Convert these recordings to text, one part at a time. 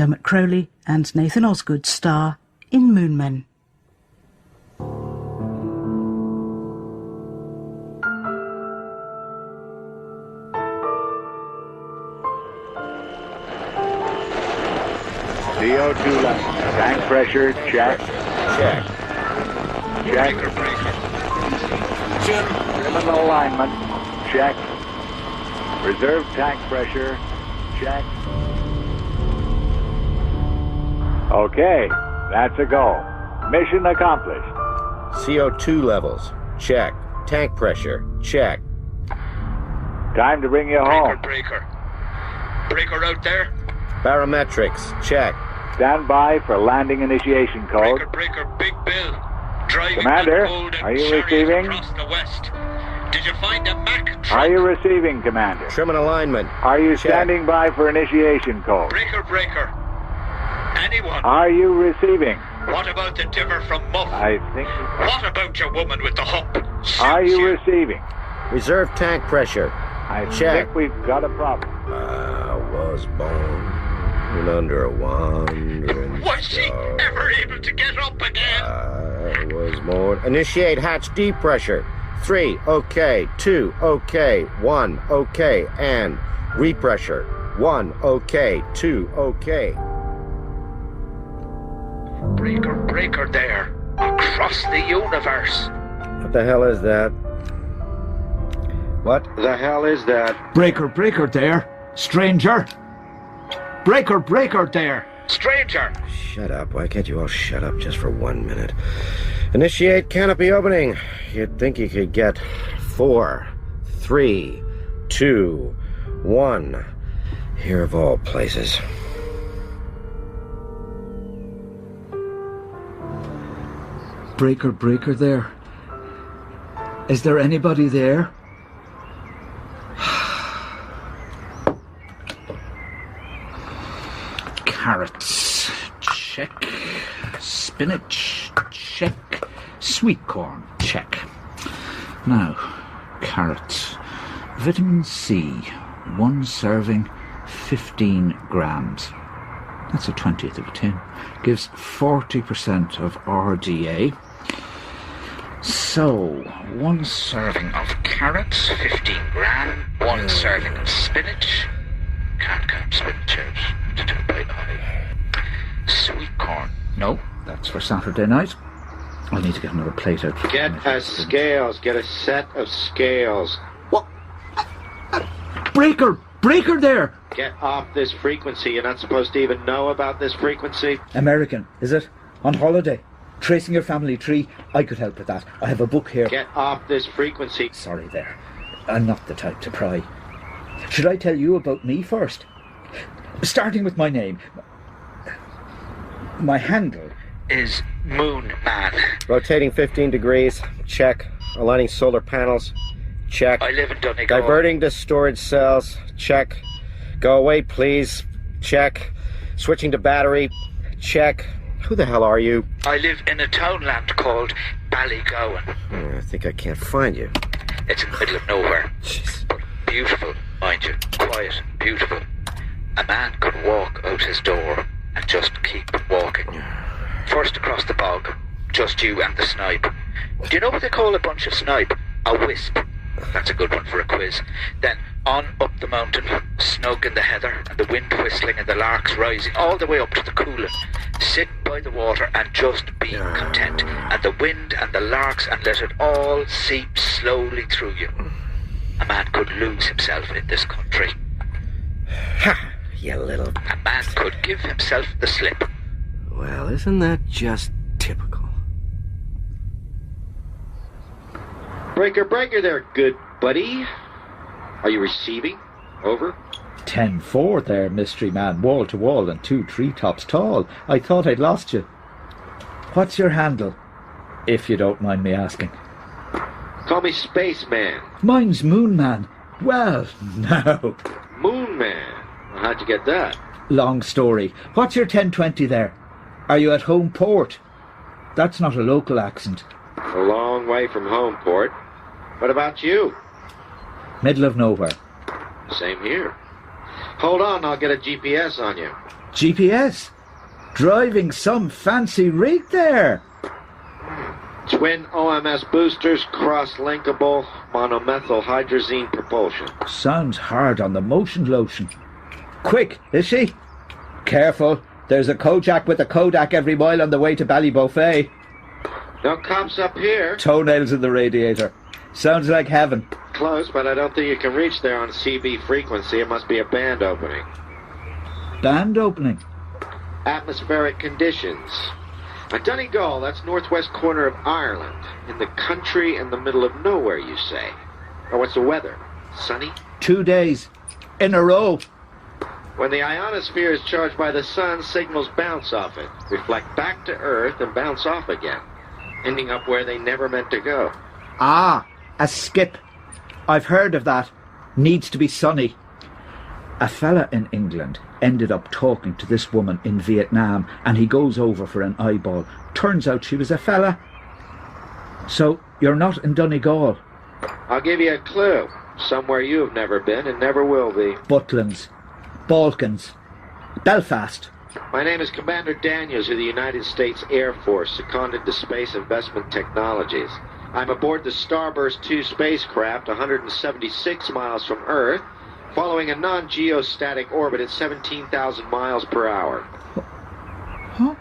Dermot Crowley and Nathan Osgood star in Moonmen. CO2 level. Tank pressure, check. Check. Check. Criminal alignment, check. Reserve tank pressure, check. Okay, that's a go. Mission accomplished. CO2 levels, check. Tank pressure, check. Time to bring you home. Breaker. Breaker out there. Barometrics, check. Stand by for landing initiation code. Breaker, Big Bill. Driving Commander, golden are you chariot receiving? across the west. Did you find a Mac truck? Are you receiving, Commander? Trim and alignment. Are you check. standing by for initiation code? Breaker. Anyone? Are you receiving? What about the dimmer from Muff? I think... What about your woman with the hump? Are you receiving? Reserve tank pressure. I check. think we've got a problem. I was born under a wandering Was she ever able to get up again? I was born. Initiate hatch D pressure. 3, okay. 2, okay. 1, okay. And repressure. 1, okay. 2, okay. Breaker there. Across the universe. What the hell is that? What the hell is that? Breaker there. Stranger. Breaker there. Stranger. Shut up. Why can't you all shut up just for 1 minute? Initiate canopy opening. You'd think you could get 4, 3, 2, 1. Here of all places. Breaker there. Is there anybody there? Carrots, check. Spinach, check. Sweet corn, check. Now, carrots. Vitamin C, 1 serving, 15 grams. That's a 20th of a tin. Gives 40% of RDA. So, 1 serving of carrots, 15 gram. 1 serving of spinach. Can't count spinach out to do by eye. Sweet corn. No, that's for Saturday night. I need to get another plate out. Get a scales. Get a set of scales. What? Breaker there! Get off this frequency. You're not supposed to even know about this frequency. American, is it? On holiday? Tracing your family tree? I could help with that. I have a book here. Get off this frequency. Sorry there. I'm not the type to pry. Should I tell you about me first? Starting with my name. My handle is Moonman. Rotating 15 degrees. Check. Aligning solar panels. Check. I live in Donegal. Diverting to storage cells. Check. Go away, please. Check. Switching to battery. Check. Who the hell are you? I live in a townland called Ballygowan. I think I can't find you. It's in the middle of nowhere. Jeez. But beautiful, mind you. Quiet, beautiful. A man could walk out his door and just keep walking. First across the bog, just you and the snipe. Do you know what they call a bunch of snipe? A wisp. That's a good one for a quiz. Then on up the mountain, snug in the heather, and the wind whistling and the larks rising all the way up to the cooling. Sit by the water and just be content. And the wind and the larks, and let it all seep slowly through you. A man could lose himself in this country. Ha! You little... A man could give himself the slip. Well, isn't that just typical? Breaker there, good buddy. Are you receiving? Over. 10-4 there, mystery man, wall to wall and 2 treetops tall. I thought I'd lost you. What's your handle, if you don't mind me asking? Call me Spaceman. Mine's Moonman. Well, no. Moonman? How'd you get that? Long story. What's your 1020 there? Are you at home port? That's not a local accent. A long way from home port. What about you? Middle of nowhere. Same here. Hold on, I'll get a GPS on you. GPS. Driving some fancy rig there. Twin OMS boosters, cross-linkable, monomethyl hydrazine propulsion. Sounds hard on the motion lotion. Quick, is she? Careful. There's a Kojak with a Kodak every mile on the way to Ballyboffey. No cops up here. Toenails in the radiator. Sounds like heaven. Close, but I don't think you can reach there on CB frequency. It must be a band opening. Band opening? Atmospheric conditions. On Donegal, that's northwest corner of Ireland. In the country in the middle of nowhere, you say. Or what's the weather? Sunny? 2 days. In a row. When the ionosphere is charged by the sun, signals bounce off it, reflect back to Earth, and bounce off again, ending up where they never meant to go. Ah, a skip. I've heard of that. Needs to be sunny. A fella in England ended up talking to this woman in Vietnam, and he goes over for an eyeball. Turns out she was a fella. So, you're not in Donegal? I'll give you a clue. Somewhere you've never been and never will be. Butlins. Balkans. Belfast. My name is Commander Daniels of the United States Air Force, seconded to Space Investment Technologies. I'm aboard the Starburst 2 spacecraft, 176 miles from Earth, following a non-geostatic orbit at 17,000 miles per hour. Huh?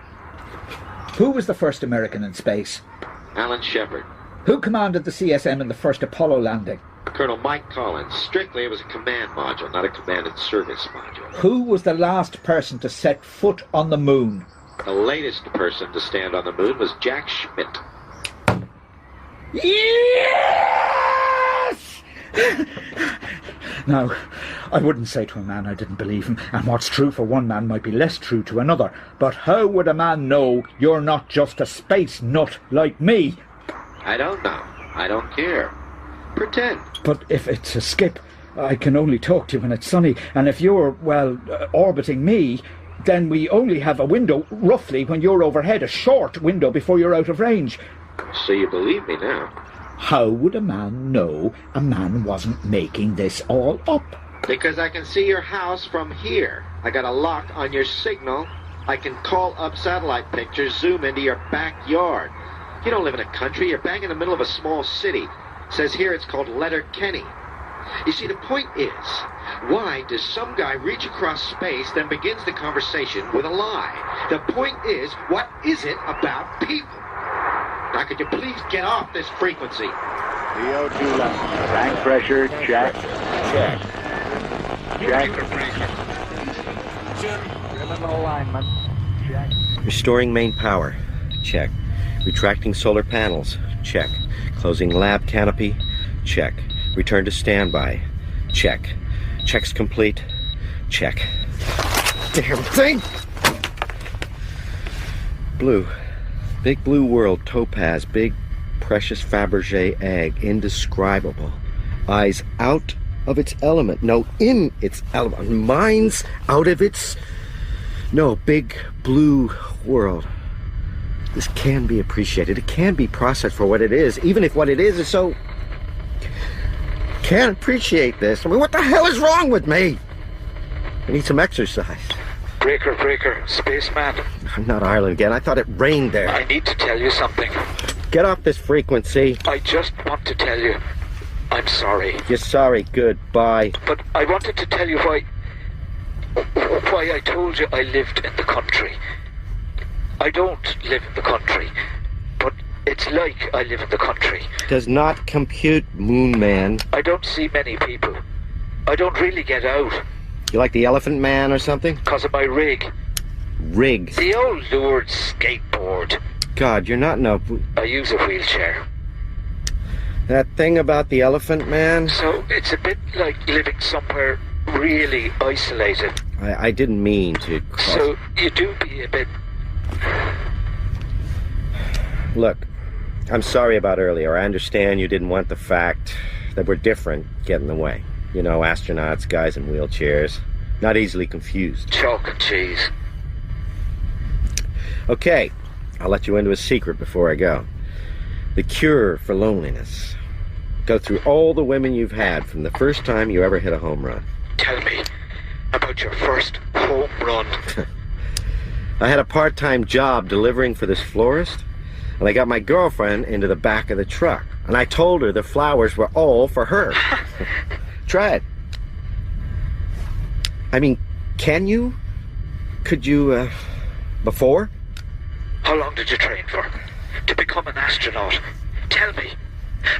Who was the first American in space? Alan Shepard. Who commanded the CSM in the first Apollo landing? Colonel Mike Collins. Strictly, it was a command module, not a command and service module. Who was the last person to set foot on the moon? The latest person to stand on the moon was Jack Schmidt. Yes! Now, I wouldn't say to a man I didn't believe him, and what's true for one man might be less true to another. But how would a man know you're not just a space nut like me? I don't know. I don't care. Pretend. But if it's a skip, I can only talk to you when it's sunny, and if you're, orbiting me, then we only have a window, roughly, when you're overhead, a short window before you're out of range. So you believe me now? How would a man know a man wasn't making this all up? Because I can see your house from here. I got a lock on your signal. I can call up satellite pictures, zoom into your backyard. You don't live in a country, you're bang in the middle of a small city. Says here it's called Letterkenny. You see, the point is, why does some guy reach across space, then begins the conversation with a lie? The point is, what is it about people? Now, could you please get off this frequency? VO2 level. Tank pressure, check. Check. Check. Criminal alignment, check. Restoring main power. Check. Retracting solar panels. Check. Closing lab canopy. Check. Return to standby. Check. Checks complete. Check. Damn thing! Blue. Big blue world, topaz, big precious Fabergé egg, indescribable. Eyes out of its element. No, in its element. Minds out of its... No, big blue world. This can be appreciated. It can be processed for what it is, even if what it is so... Can't appreciate this. I mean, what the hell is wrong with me? I need some exercise. Breaker, Spaceman. I'm not Ireland again. I thought it rained there. I need to tell you something. Get off this frequency. I just want to tell you, I'm sorry. You're sorry. Good. Bye. But I wanted to tell you why I told you I lived in the country. I don't live in the country, but it's like I live in the country. Does not compute, Moonman. I don't see many people. I don't really get out. You like the Elephant Man or something? Because of my rig. Rig? The old Lourdes skateboard. God, you're not no... I use a wheelchair. That thing about the Elephant Man? So it's a bit like living somewhere really isolated. I didn't mean to... So you do be a bit... Look, I'm sorry about earlier. I understand you didn't want the fact that we're different get in the way. You know, astronauts, guys in wheelchairs. Not easily confused. Chalk and cheese. Okay, I'll let you into a secret before I go. The cure for loneliness. Go through all the women you've had from the first time you ever hit a home run. Tell me about your first home run. I had a part-time job delivering for this florist, and I got my girlfriend into the back of the truck, and I told her the flowers were all for her. Try it. I mean, can you? Could you, before? How long did you train for? To become an astronaut? Tell me.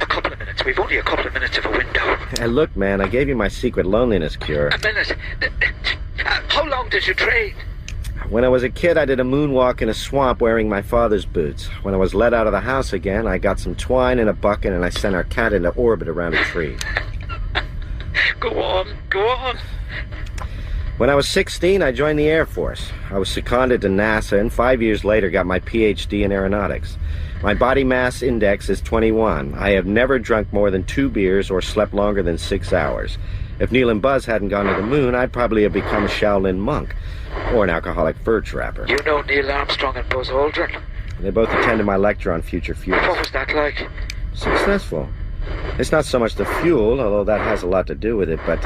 A couple of minutes. We've only a couple of minutes of a window. Hey, look, man, I gave you my secret loneliness cure. A minute. How long did you train? When I was a kid, I did a moonwalk in a swamp wearing my father's boots. When I was let out of the house again, I got some twine in a bucket and I sent our cat into orbit around a tree. Go on, go on. When I was 16, I joined the Air Force. I was seconded to NASA and 5 years later got my PhD in aeronautics. My body mass index is 21. I have never drunk more than 2 beers or slept longer than 6 hours. If Neil and Buzz hadn't gone to the moon, I'd probably have become a Shaolin monk or an alcoholic fur trapper. You know Neil Armstrong and Buzz Aldrin? They both attended my lecture on future fuels. What was that like? Successful. It's not so much the fuel, although that has a lot to do with it, but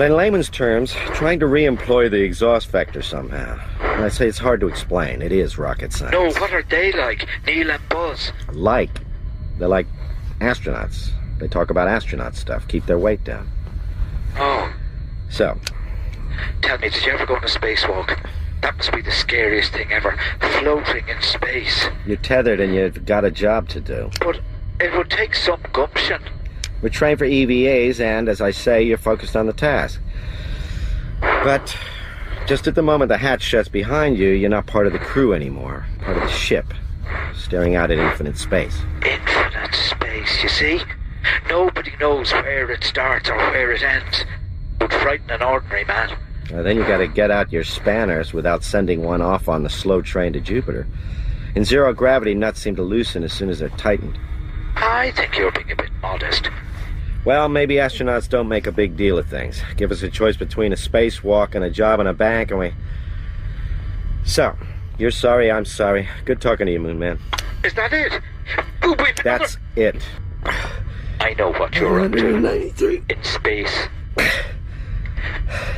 in layman's terms, trying to re-employ the exhaust vector somehow. And I say it's hard to explain. It is rocket science. No, what are they like, Neil and Buzz? They're like astronauts. They talk about astronaut stuff, keep their weight down. Oh. So. Tell me, did you ever go on a spacewalk? That must be the scariest thing ever. Floating in space. You're tethered and you've got a job to do. But it would take some gumption. We're trained for EVAs and, as I say, you're focused on the task. But just at the moment the hatch shuts behind you, you're not part of the crew anymore. Part of the ship. Staring out at infinite space. Infinite space, you see? Nobody knows where it starts or where it ends. Would frighten an ordinary man. Then you gotta get out your spanners without sending one off on the slow train to Jupiter. In zero gravity, nuts seem to loosen as soon as they're tightened. I think you're being a bit modest. Well, maybe astronauts don't make a big deal of things. Give us a choice between a spacewalk and a job in a bank, and we... So, you're sorry, I'm sorry. Good talking to you, Moonman. Is that it? Wait, that's it. I know what you're up to. In space.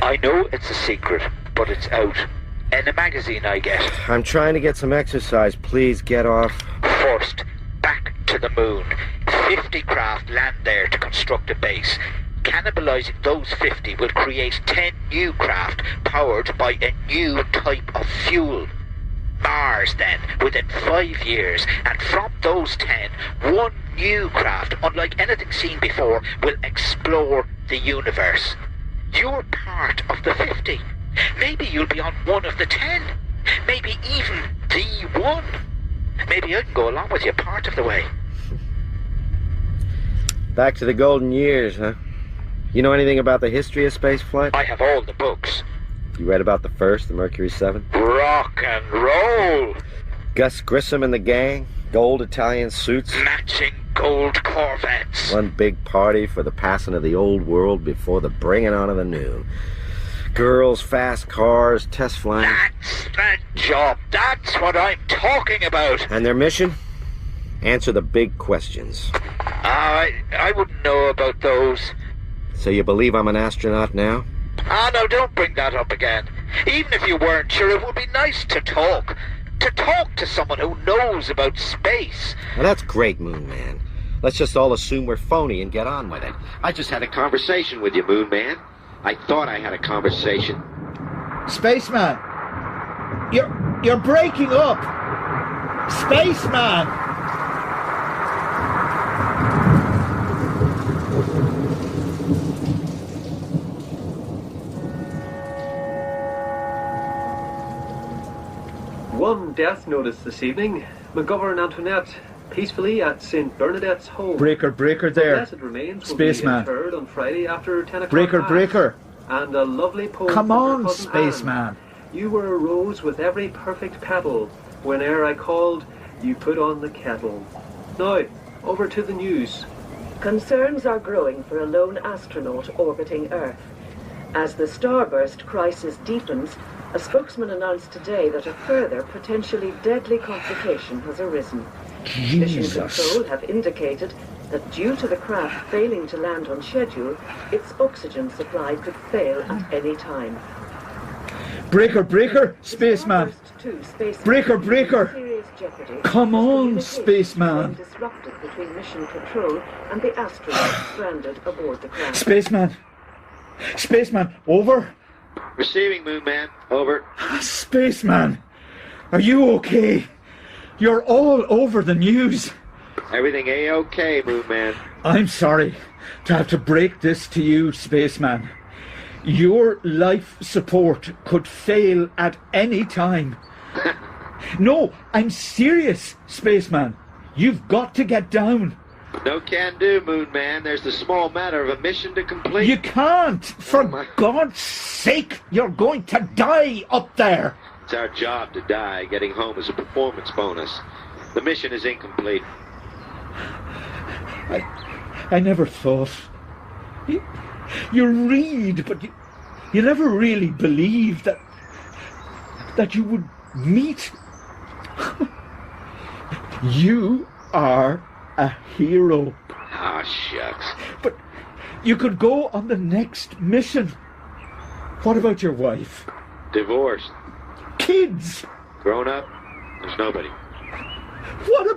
I know it's a secret, but it's out. In a magazine, I guess. I'm trying to get some exercise. Please get off. First, back to the moon. 50 craft land there to construct a base. Cannibalizing those 50 will create 10 new craft powered by a new type of fuel. Mars, then, within 5 years, and from those 10, one new craft, unlike anything seen before, will explore the universe. You're part of the 50. Maybe you'll be on one of the 10. Maybe even the one. Maybe I can go along with you part of the way. Back to the golden years, huh? You know anything about the history of spaceflight? I have all the books. You read about the first, the Mercury 7? Rock and roll! Gus Grissom and the gang, gold Italian suits. Matching gold Corvettes. One big party for the passing of the old world before the bringing on of the new. Girls, fast cars, test flying. That's the job. That's what I'm talking about. And their mission? Answer the big questions. I wouldn't know about those. So you believe I'm an astronaut now? No, don't bring that up again. Even if you weren't, sure, it would be nice to talk. To talk to someone who knows about space. Well, that's great, Moonman. Let's just all assume we're phony and get on with it. I just had a conversation with you, Moonman. I thought I had a conversation. Spaceman! You're breaking up! Spaceman! One death notice this evening. McGovern Antoinette peacefully at St. Bernadette's home. Breaker there. Blessed remains will Spaceman. be interred on Friday after 10 o'clock. Breaker. And a lovely poem. Come from on, your cousin Spaceman. Anne. You were a rose with every perfect petal. Whene'er I called, you put on the kettle. Now, over to the news. Concerns are growing for a lone astronaut orbiting Earth. As the starburst crisis deepens, a spokesman announced today that a further potentially deadly complication has arisen. Mission Control have indicated that due to the craft failing to land on schedule, its oxygen supply could fail at any time. Breaker, breaker, Spaceman. Starburst 2, Spaceman. Breaker, breaker. Serious jeopardy. Come on, Communication Spaceman. became disrupted between mission control and the astronauts stranded aboard the craft. Spaceman. Spaceman, over. Receiving, Moonman. Over. Spaceman, are you okay? You're all over the news. Everything A-OK, Moonman. I'm sorry to have to break this to you, Spaceman. Your life support could fail at any time. No, I'm serious, Spaceman. You've got to get down. No can do, Moonman. There's the small matter of a mission to complete. You can't. For God's sake, you're going to die up there. It's our job to die. Getting home is a performance bonus. The mission is incomplete. I never thought. You read, but you never really believed that you would meet. You are a hero. Ah, shucks. But you could go on the next mission. What about your wife? Divorced. Kids? Grown up. There's nobody. What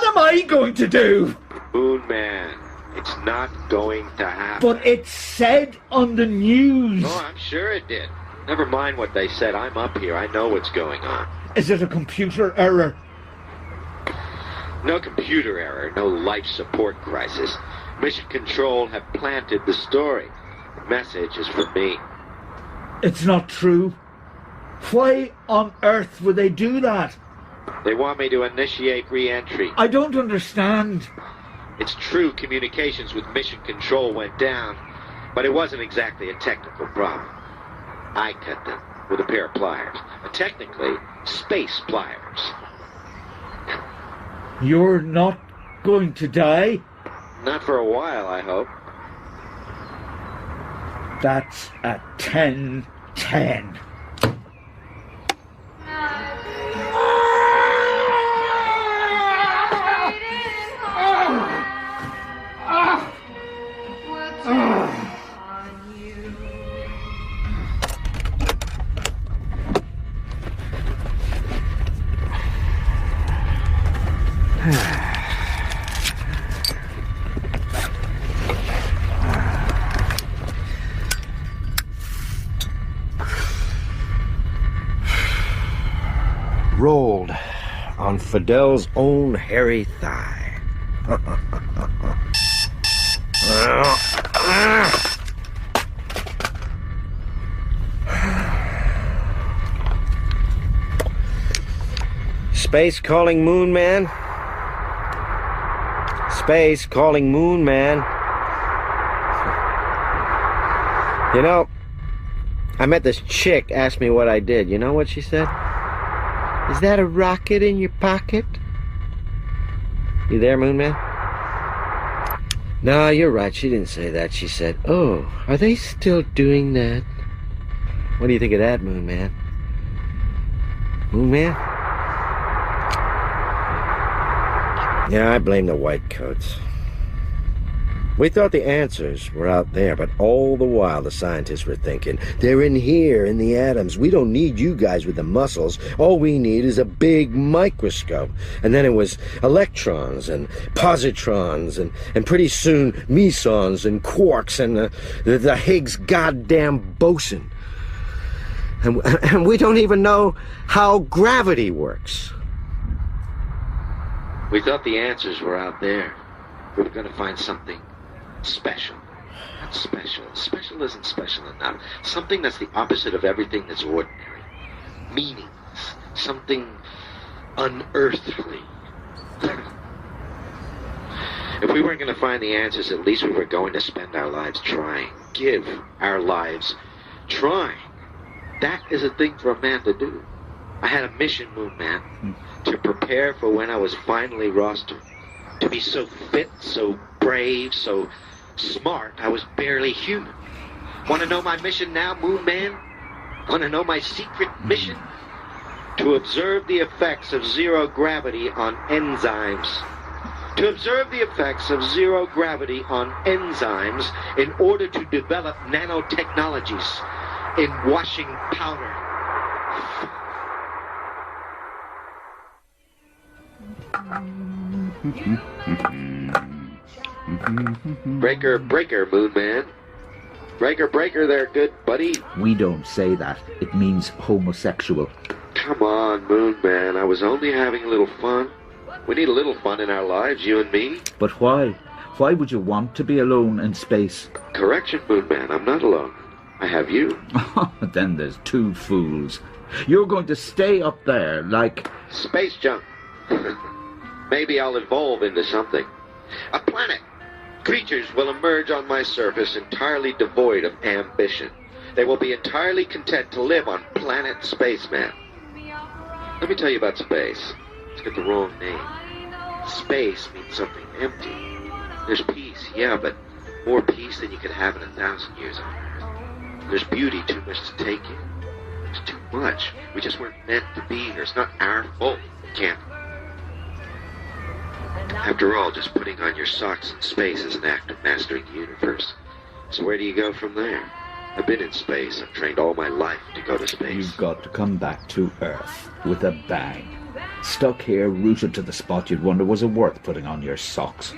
am I going to do? Moonman. It's not going to happen. But it said on the news. Oh, I'm sure it did. Never mind what they said. I'm up here. I know what's going on. Is it a computer error? No computer error. No life support crisis. Mission Control have planted the story. The message is for me. It's not true. Why on earth would they do that? They want me to initiate re-entry. I don't understand. It's true communications with Mission Control went down, but it wasn't exactly a technical problem. I cut them with a pair of pliers. Technically, space pliers. You're not going to die? Not for a while, I hope. That's a 10-10. Rolled on Fidel's own hairy thigh. Space calling Moonman. Space calling Moonman. You know, I met this chick, asked me what I did. You know what she said? Is that a rocket in your pocket? You there, Moonman? No, you're right. She didn't say that. She said, oh, are they still doing that? What do you think of that, Moonman? Moonman? Yeah, I blame the white coats. We thought the answers were out there, but all the while the scientists were thinking, they're in here, in the atoms. We don't need you guys with the muscles. All we need is a big microscope. And then it was electrons and positrons and pretty soon mesons and quarks and the Higgs goddamn boson. And we don't even know how gravity works. We thought the answers were out there. We were going to find something special. Not special. Special isn't special enough. Something that's the opposite of everything that's ordinary. Meaningless. Something unearthly. If we weren't going to find the answers, at least we were going to spend our lives trying. Give our lives trying. That is a thing for a man to do. I had a mission, Moonman, to prepare for when I was finally rostered. To be so fit, so brave, so smart, I was barely human. Want to know my mission now, Moonman? Want to know my secret mission? To observe the effects of zero gravity on enzymes. To observe the effects of zero gravity on enzymes in order to develop nanotechnologies. in washing powder. Breaker, breaker, Moonman. Breaker, breaker there, good buddy. We don't say that. It means homosexual. Come on, Moonman. I was only having a little fun. We need a little fun in our lives, you and me. But why? Why would you want to be alone in space? Correction, Moonman. I'm not alone. I have you. Then there's two fools. You're going to stay up there like... Space junk. Maybe I'll evolve into something. A planet. Creatures will emerge on my surface entirely devoid of ambition. They will be entirely content to live on planet Spaceman. Let me tell you about space. It's got the wrong name. Space means something empty. There's peace, yeah, but more peace than you could have in 1,000 years on Earth. There's beauty too much to take in. There's too much. We just weren't meant to be here. It's not our fault. We can't. After all, just putting on your socks in space is an act of mastering the universe. So where do you go from there? I've been in space. I've trained all my life to go to space. You've got to come back to Earth with a bang. Stuck here, rooted to the spot you'd wonder was it worth putting on your socks.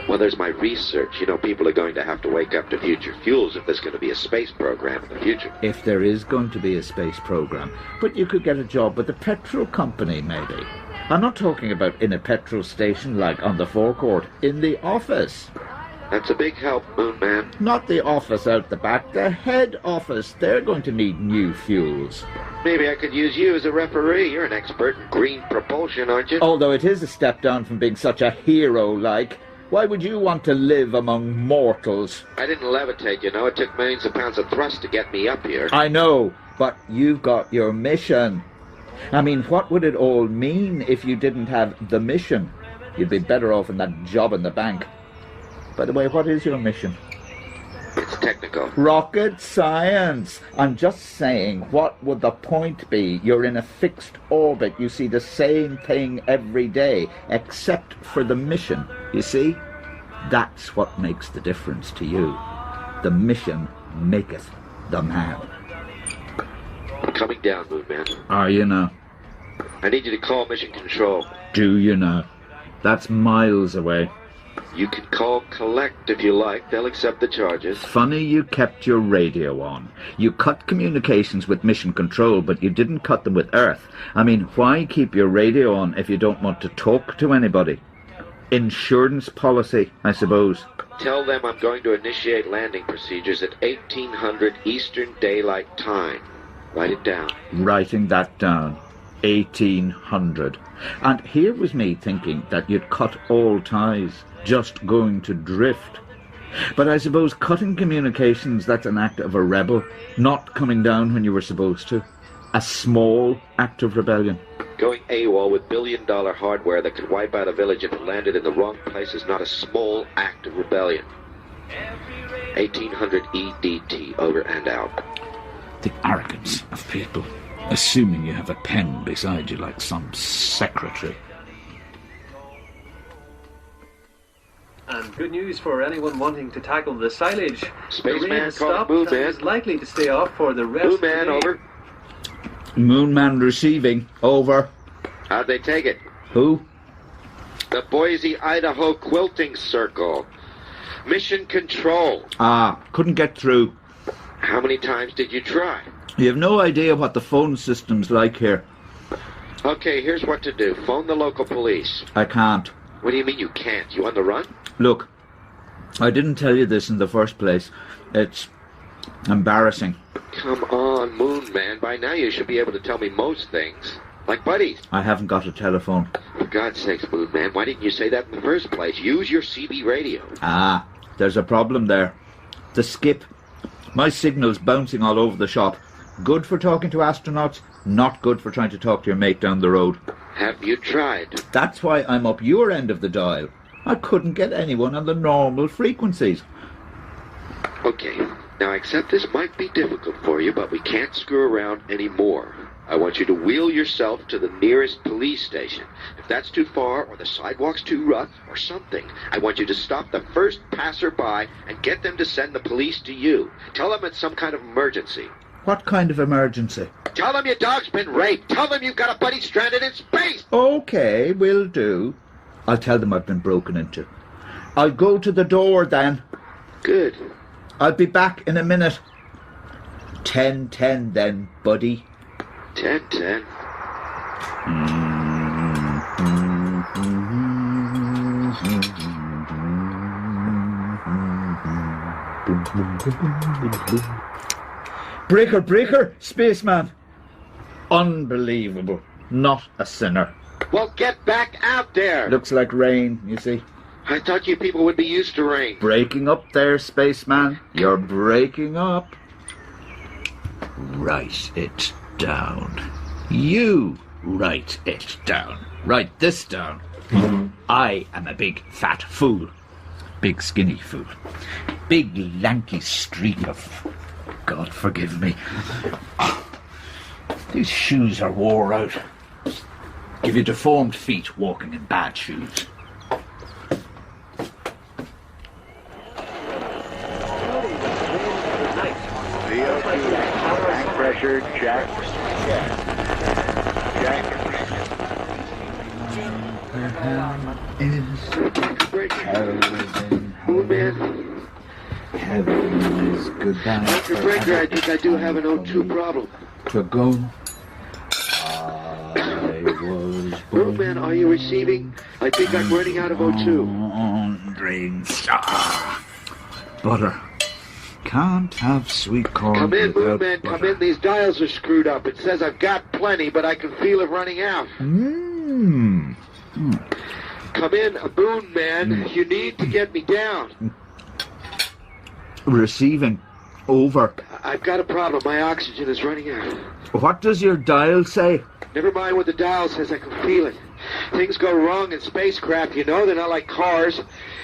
Well, there's my research. You know, people are going to have to wake up to future fuels if there's going to be a space program in the future. If there is going to be a space program. But you could get a job with a petrol company, maybe. I'm not talking about in a petrol station like on the forecourt. In the office. That's a big help, Moonman. Not the office out the back, the head office. They're going to need new fuels. Maybe I could use you as a referee. You're an expert in green propulsion, aren't you? Although it is a step down from being such a hero-like. Why would you want to live among mortals? I didn't levitate, you know. It took millions of pounds of thrust to get me up here. I know, but you've got your mission. I mean, what would it all mean if you didn't have the mission? You'd be better off in that job in the bank. By the way, what is your mission? It's technical. Rocket science. I'm just saying, what would the point be? You're in a fixed orbit. You see the same thing every day, except for the mission. You see? That's what makes the difference to you. The mission maketh the man. I'm coming down, Moonman. Are you now? I need you to call Mission Control. Do you now? That's miles away. You can call collect if you like. They'll accept the charges. Funny you kept your radio on. You cut communications with Mission Control, but you didn't cut them with Earth. I mean, why keep your radio on if you don't want to talk to anybody? Insurance policy, I suppose. Tell them I'm going to initiate landing procedures at 1800 Eastern Daylight Time. Write it down. Writing that down. 1800. And here was me thinking that you'd cut all ties, just going to drift. But I suppose cutting communications, that's an act of a rebel, not coming down when you were supposed to. A small act of rebellion. Going AWOL with billion-dollar hardware that could wipe out a village if it landed in the wrong place is not a small act of rebellion. 1800 EDT, over and out. The arrogance of people, assuming you have a pen beside you like some secretary. And good news for anyone wanting to tackle the silage. Spaceman, the rain has call stopped Moonman. and is likely to stay off for the rest Moonman, of the day. over. Moonman receiving, over. How'd they take it? Who? The Boise, Idaho Quilting Circle. Mission Control. Couldn't get through. How many times did you try? You have no idea what the phone system's like here. Okay, here's what to do. Phone the local police. I can't. What do you mean you can't? You on the run? Look, I didn't tell you this in the first place. It's embarrassing. Come on, Moonman. By now you should be able to tell me most things. Like buddies. I haven't got a telephone. For God's sakes, Moonman, why didn't you say that in the first place? Use your CB radio. There's a problem there. The skip. My signal's bouncing all over the shop. Good for talking to astronauts, not good for trying to talk to your mate down the road. Have you tried? That's why I'm up your end of the dial. I couldn't get anyone on the normal frequencies. Okay, now I accept this might be difficult for you, but we can't screw around anymore. I want you to wheel yourself to the nearest police station. If that's too far, or the sidewalk's too rough, or something, I want you to stop the first passerby and get them to send the police to you. Tell them it's some kind of emergency. What kind of emergency? Tell them your dog's been raped. Tell them you've got a buddy stranded in space. Okay, will do. I'll tell them I've been broken into. I'll go to the door then. Good. I'll be back in a minute. 10:10 then, buddy. 10:10. Breaker, breaker, Spaceman. Unbelievable. Not a sinner. Well, get back out there. Looks like rain, you see. I thought you people would be used to rain. Breaking up there, Spaceman. You're breaking up. Write it down. You write it down. Write this down. I am a big fat fool. Big skinny fool. Big lanky streak of... God forgive me. These shoes are wore out. Give you deformed feet walking in bad shoes. Tank pressure, check. Check. Moonman. Heaven is goodbye. Mr. Marinker, I think I do have an O2 problem. To go. I was Moonman, are you receiving? I think I'm running out of O2. drinks. Butter. Can't have sweet corn. Come in, without Moonman, butter. come in. These dials are screwed up. It says I've got plenty, but I can feel it running out. Mmm. Come in, Moonman. You need to get me down. Receiving. Over. I've got a problem. My oxygen is running out. What does your dial say? Never mind what the dial says. I can feel it. Things go wrong in spacecraft, you know. They're not like cars.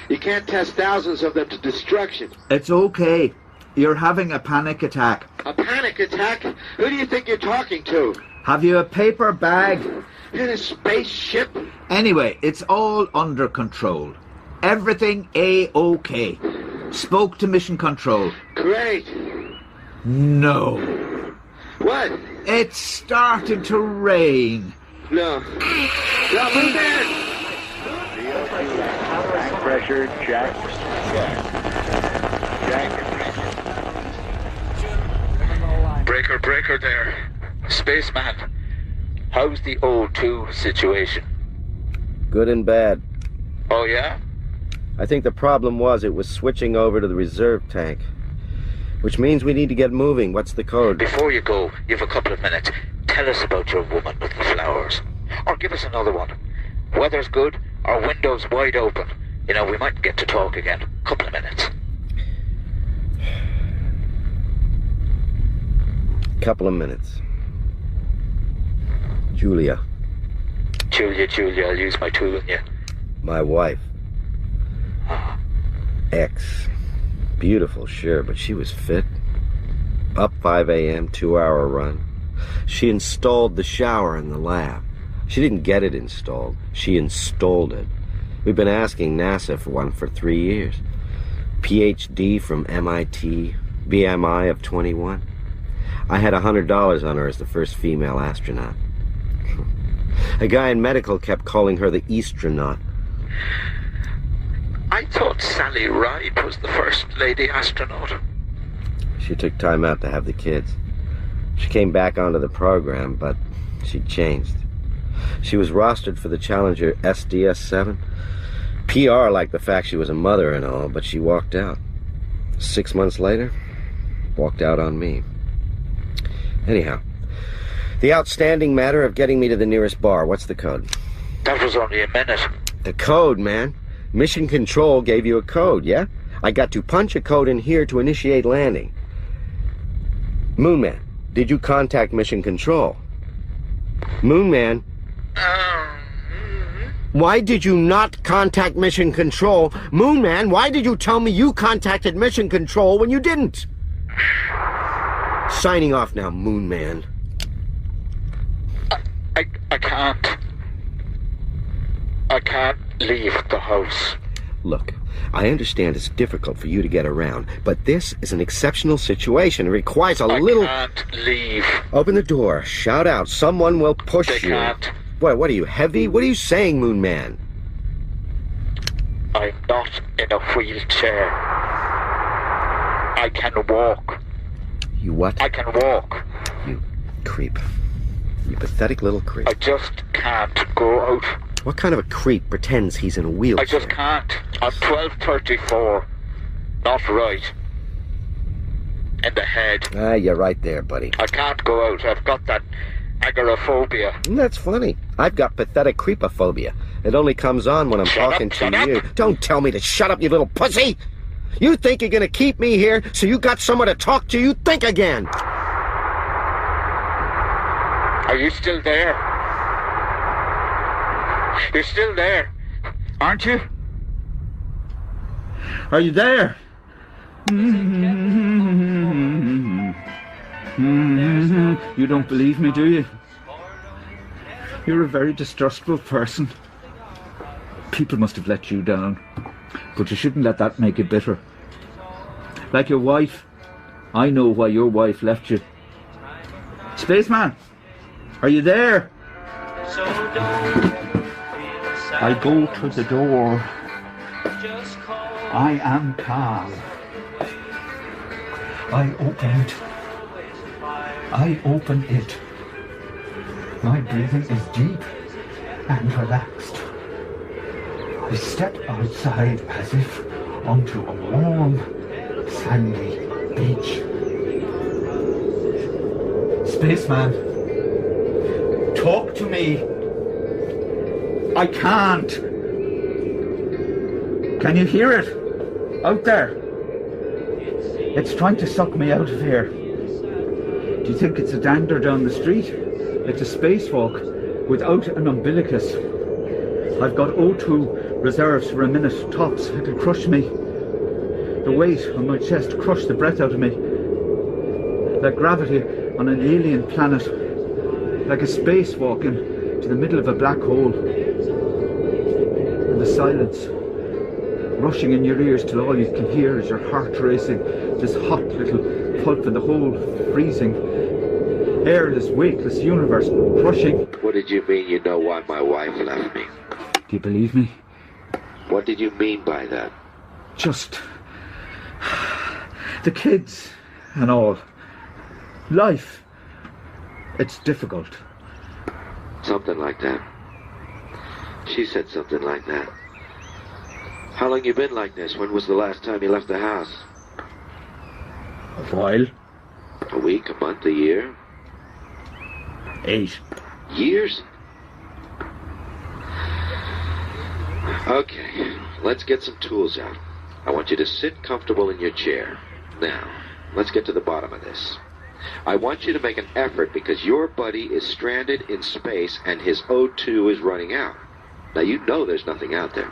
You can't test thousands of them to destruction. It's okay. You're having a panic attack. A panic attack? Who do you think you're talking to? Have you a paper bag? In a spaceship? Anyway, it's all under control. Everything A-OK. Spoke to mission control. Great. No. What? It's starting to rain. No. No, Moonman! Tank pressure, check. Check. Breaker there. Spaceman. How's the O2 situation? Good and bad. Oh, yeah? I think the problem was it was switching over to the reserve tank. Which means we need to get moving. What's the code? Before you go, you've a couple of minutes. Tell us about your woman with the flowers. Or give us another one. Weather's good, our window's wide open. You know, we might get to talk again. Couple of minutes. Couple of minutes. Julia. Julia, I'll use my tool on you. My wife. Ex. Beautiful, sure, but she was fit. Up 5 a.m., 2-hour run. She installed the shower in the lab. She didn't get it installed. She installed it. We've been asking NASA for one for 3 years. PhD from MIT, BMI of 21. I had $100 on her as the first female astronaut. A guy in medical kept calling her the Eastronaut. I thought Sally Ride was the first lady astronaut. She took time out to have the kids. She came back onto the program, but she'd changed. She was rostered for the Challenger SDS-7. PR liked the fact she was a mother and all, but she walked out. 6 months later, walked out on me. Anyhow, the outstanding matter of getting me to the nearest bar. What's the code? That was only a minute. The code, man. Mission Control gave you a code, yeah? I got to punch a code in here to initiate landing. Moonman, did you contact Mission Control? Moonman, why did you not contact Mission Control? Moonman, why did you tell me you contacted Mission Control when you didn't? Signing off now, Moonman. I can't. I can't leave the house. Look, I understand it's difficult for you to get around, but this is an exceptional situation. It requires a little... I can't leave. Open the door. Shout out. Someone will push They you. can't. What are you, heavy? What are you saying, Moonman? I'm not in a wheelchair. I can walk. You what? I can walk. You creep. You pathetic little creep. I just can't go out. What kind of a creep pretends he's in a wheelchair? I just can't. I'm 1234. Not right. In the head. Ah, you're right there, buddy. I can't go out. I've got that agoraphobia. That's funny. I've got pathetic creepophobia. It only comes on when I'm talking shut to you. up. Don't tell me to shut up, you little pussy! You think you're gonna keep me here so you got someone to talk to? You think again! Are you still there? You're still there, aren't you? Are you there? You don't believe me, do you? You're a very distrustful person. People must have let you down, but you shouldn't let that make you bitter. Like your wife. I know why your wife left you. Spaceman, are you there? I go to the door. I am calm. I open it. My breathing is deep and relaxed. I step outside as if onto a warm, sandy beach. Spaceman, talk to me. I can't. Can you hear it? Out there. It's trying to suck me out of here. Do you think it's a dander down the street? It's a spacewalk without an umbilicus. I've got O2 reserves for a minute tops. It'll crush me. The weight on my chest crushed the breath out of me. Like gravity on an alien planet. Like a spacewalk into the middle of a black hole. And the silence rushing in your ears till all you can hear is your heart racing. This hot little pulp in the whole freezing, airless, weightless universe crushing. What did you mean you know why my wife left me? Do you believe me? What did you mean by that? Just the kids and all. Life. It's difficult. Something like that. She said something like that. How long you been like this? When was the last time you left the house? A while. A week, a month, a year? 8. Years? Okay, let's get some tools out. I want you to sit comfortable in your chair. Now, let's get to the bottom of this. I want you to make an effort because your buddy is stranded in space and his O2 is running out. Now, you know there's nothing out there.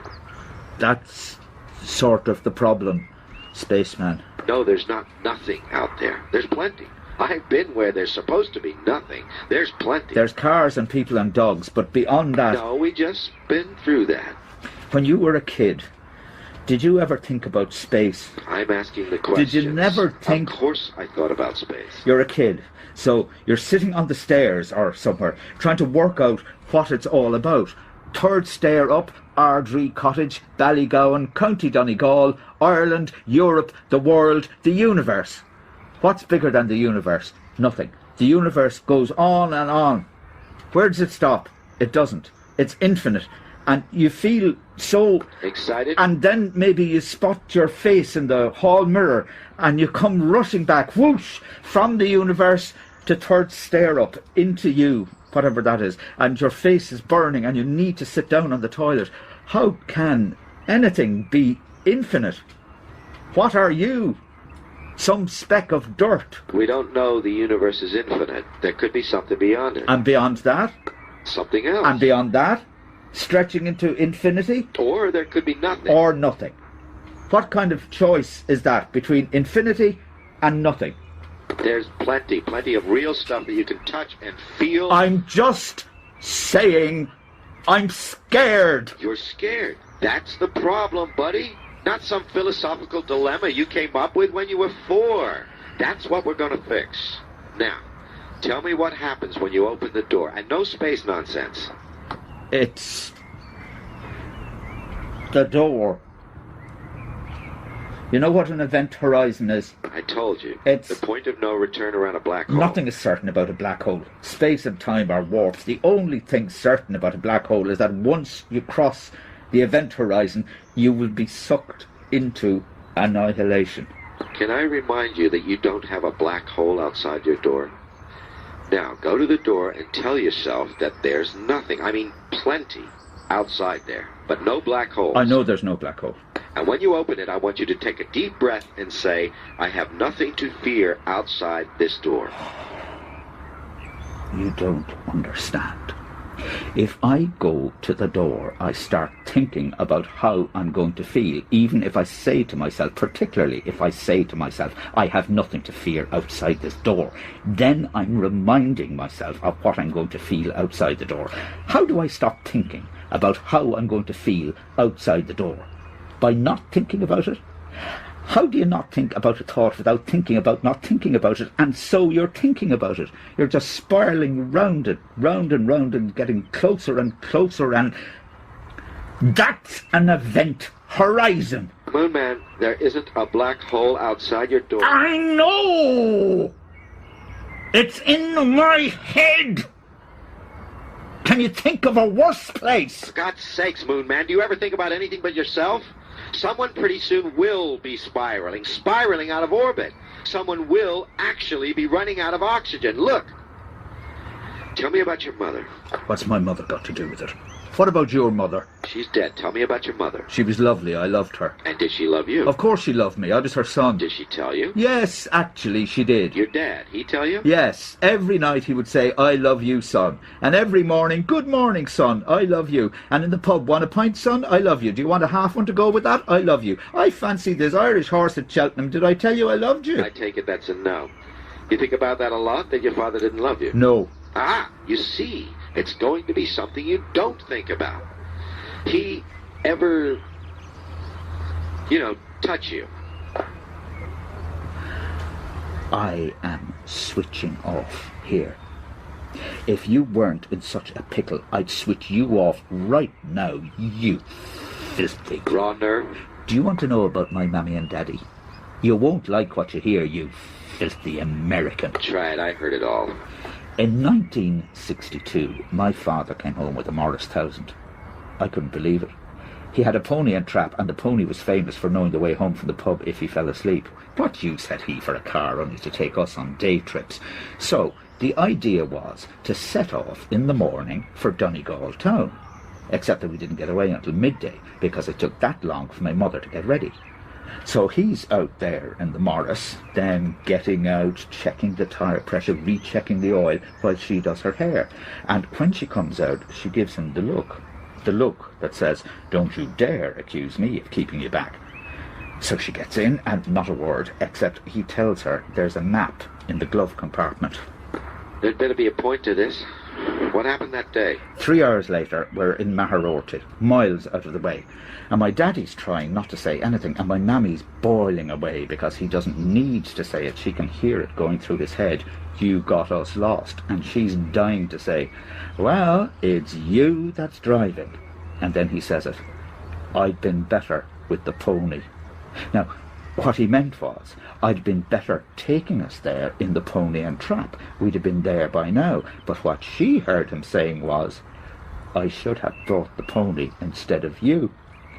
That's sort of the problem, Spaceman. No, there's not nothing out there. There's plenty. I've been where there's supposed to be nothing. There's plenty. There's cars and people and dogs, but beyond that... No, we just been through that. When you were a kid, did you ever think about space? I'm asking the question. Did you never think... Of course I thought about space. You're a kid, so you're sitting on the stairs or somewhere, trying to work out what it's all about. 3rd stair up, Ardrey Cottage, Ballygowan, County Donegal, Ireland, Europe, the world, the universe. What's bigger than the universe? Nothing. The universe goes on and on. Where does it stop? It doesn't. It's infinite. And you feel so... Excited? And then maybe you spot your face in the hall mirror and you come rushing back, whoosh, from the universe to 3rd stair up, into you, whatever that is, and your face is burning and you need to sit down on the toilet. How can anything be infinite? What are you? Some speck of dirt. We don't know the universe is infinite. There could be something beyond it. And beyond that? Something else. And beyond that? Stretching into infinity? Or there could be nothing. Or nothing. What kind of choice is that between infinity and nothing? There's plenty of real stuff that you can touch and feel. I'm just saying I'm scared. You're scared. That's the problem, buddy. Not some philosophical dilemma you came up with when you were 4. That's what we're going to fix. Now, tell me what happens when you open the door. And no space nonsense. It's the door. You know what an event horizon is? I told you. It's the point of no return around a black hole. Nothing is certain about a black hole. Space and time are warps. The only thing certain about a black hole is that once you cross the event horizon, you will be sucked into annihilation. Can I remind you that you don't have a black hole outside your door? Now, go to the door and tell yourself that there's nothing, I mean plenty, outside there, but no black holes. I know there's no black hole. And when you open it, I want you to take a deep breath and say, I have nothing to fear outside this door. You don't understand. If I go to the door, I start thinking about how I'm going to feel, even if I say to myself, particularly if I say to myself, I have nothing to fear outside this door, then I'm reminding myself of what I'm going to feel outside the door. How do I stop thinking about how I'm going to feel outside the door? By not thinking about it? How do you not think about a thought without thinking about not thinking about it? And so you're thinking about it. You're just spiralling round it, round and round, and getting closer and closer, and that's an event horizon. Moonman, there isn't a black hole outside your door. I know! It's in my head! Can you think of a worse place? For God's sakes, Moonman, do you ever think about anything but yourself? Someone pretty soon will be spiraling out of orbit. Someone will actually be running out of oxygen. Look. Tell me about your mother. What's my mother got to do with it? What about your mother? She's dead. Tell me about your mother. She was lovely. I loved her. And did she love you? Of course she loved me. I was her son. Did she tell you? Yes, actually she did. Your dad, he tell you? Yes. Every night he would say, I love you, son. And every morning, good morning, son. I love you. And in the pub, want a pint, son? I love you. Do you want a half one to go with that? I love you. I fancy this Irish horse at Cheltenham. Did I tell you I loved you? I take it that's a no. You think about that a lot, that your father didn't love you? No. Ah, you see. It's going to be something you don't think about. He ever, touch you? I am switching off here. If you weren't in such a pickle, I'd switch you off right now, you filthy... Raw nerve? Do you want to know about my mammy and daddy? You won't like what you hear, you filthy American. Try it, I heard it all. In 1962, my father came home with a Morris 1000. I couldn't believe it. He had a pony and trap, and the pony was famous for knowing the way home from the pub if he fell asleep. What use had he for a car only to take us on day trips? So the idea was to set off in the morning for Donegal town, except that we didn't get away until midday because it took that long for my mother to get ready. So he's out there in the Morris, then getting out, checking the tyre pressure, rechecking the oil while she does her hair. And when she comes out, she gives him the look that says, don't you dare accuse me of keeping you back. So she gets in, and not a word, except he tells her there's a map in the glove compartment. There'd better be a point to this. What happened that day? 3 hours later, we're in Maharorty, miles out of the way. And my daddy's trying not to say anything, and my mammy's boiling away because he doesn't need to say it. She can hear it going through his head. You got us lost. And she's dying to say, well, it's you that's driving. And then he says it. I'd been better with the pony. Now, what he meant was, I'd been better taking us there in the pony and trap. We'd have been there by now. But what she heard him saying was, I should have brought the pony instead of you.